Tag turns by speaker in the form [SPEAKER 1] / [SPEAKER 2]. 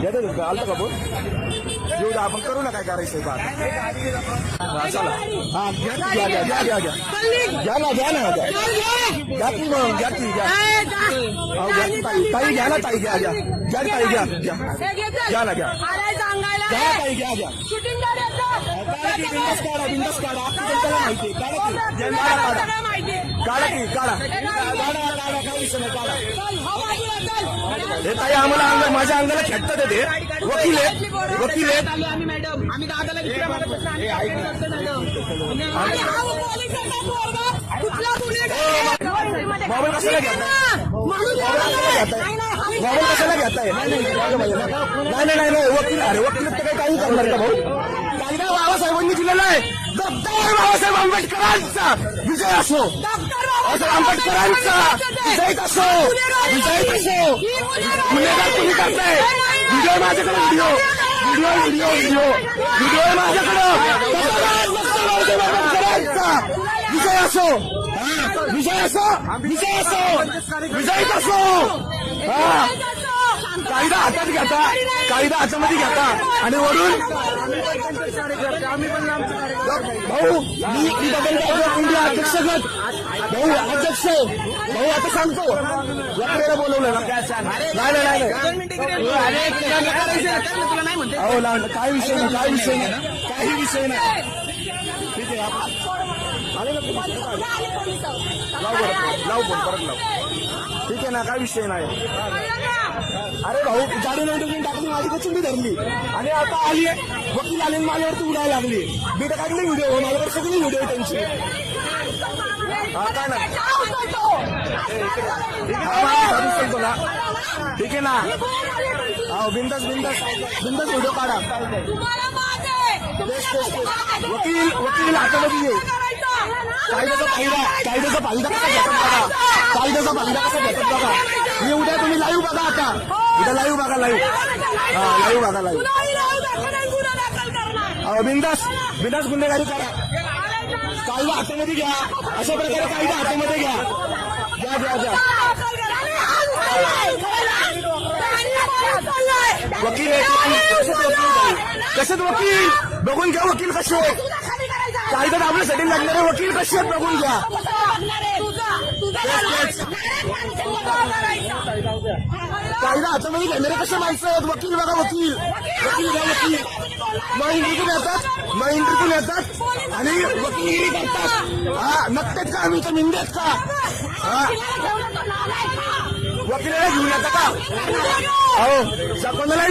[SPEAKER 1] येतं आलं का बोल येऊ द्या आपण करू ना काय करायचंय का चला हा घ्या घ्या घ्या घ्या घ्या घ्या ना घ्या ना घ्या की मग घ्या की घ्या घ्या की ताई घ्या ना ताई घ्या घ्या घ्या ताई घ्या घ्या घ्या ना घ्या घ्या ताई घ्या घ्या बिंदास काढा बिंदास काढा त्याला माहिती काढा की काढा काढा काही विषय नाही काढा हे ताई आम्हाला माझ्या अंगाला खेटतात ते वकील आहेत वकील आहेत
[SPEAKER 2] आम्ही दादाला
[SPEAKER 1] मोबाईल कशाला घेताय मोबाईल कशाला घेताय नाही नाही नाही वकील अरे वकील तर काही करणार का भाऊ कायदा बाबासाहेबांनी दिलेला आहे डॉक्टर बाबासाहेब आंबेडकरांचा विजय असो असं आंबेडकरांचा विजय असो विजय असो गुन्हेगार तुम्ही करताय व्हिडिओ माझ्याकडे video video video video video माझ्याकडे आंबेडकरांचा विजय असो विजय असो विजय असो विजयच असो हा कायदा हातात घेता कायदा हातामध्ये घेता आणि वरून भाऊ मी इंडिया अध्यक्ष गट भाऊ अध्यक्ष भाऊ आता सांगतो वक्रेला बोलवलं ना नाही अहो काय विषय नाही काय विषय नाही काही विषय नाही ठीक आहे आपण लाव परत लाव ठीक आहे ना काय विषय नाही अरे भाऊ गाडी नोंदवून टाकली माझी कचुंडी धरली आणि आता आली वकील आले माझ्यावरती उडायला लागली मी तर काढली व्हिडिओ माझ्याकडे सगळी व्हिडिओ त्यांची हा काय ना सांगतो ना ठीक आहे ना हो बिंदास बिंदास बिंदास व्हिडिओ काढा वकील वकील हातामध्ये ये कायद्याचा फायदा कसा घेतात बघा कायद्याचा फायदा कसा घेतात बघा मी उद्या तुम्ही लाईव्ह बघा आता उद्या लाईव्ह बघा लाईव्ह हा लाईव्ह बघा लाईव्ह बिंदास बिंदास गुन्हेगारी करा कायदा हातामध्ये घ्या अशा प्रकारे कायदा हातामध्ये घ्या घ्या घ्या घ्या वकील कसे वकील बघून घ्या वकील कसे कायदा आपल्यासाठी लागणारे वकील कसे आहेत बघून घ्या कायदा हातामध्ये घेणारे कसे माणसं आहेत वकील बघा वकील वकील घ्या वकील न इंटरव्ह्यून येतात न इंटरव्ह्यून येतात आणि वकिलगिरी करतात हा नकटेत का आम्ही तर निंदेत का हा वकिलाला घेऊन येतात का हो कोणाला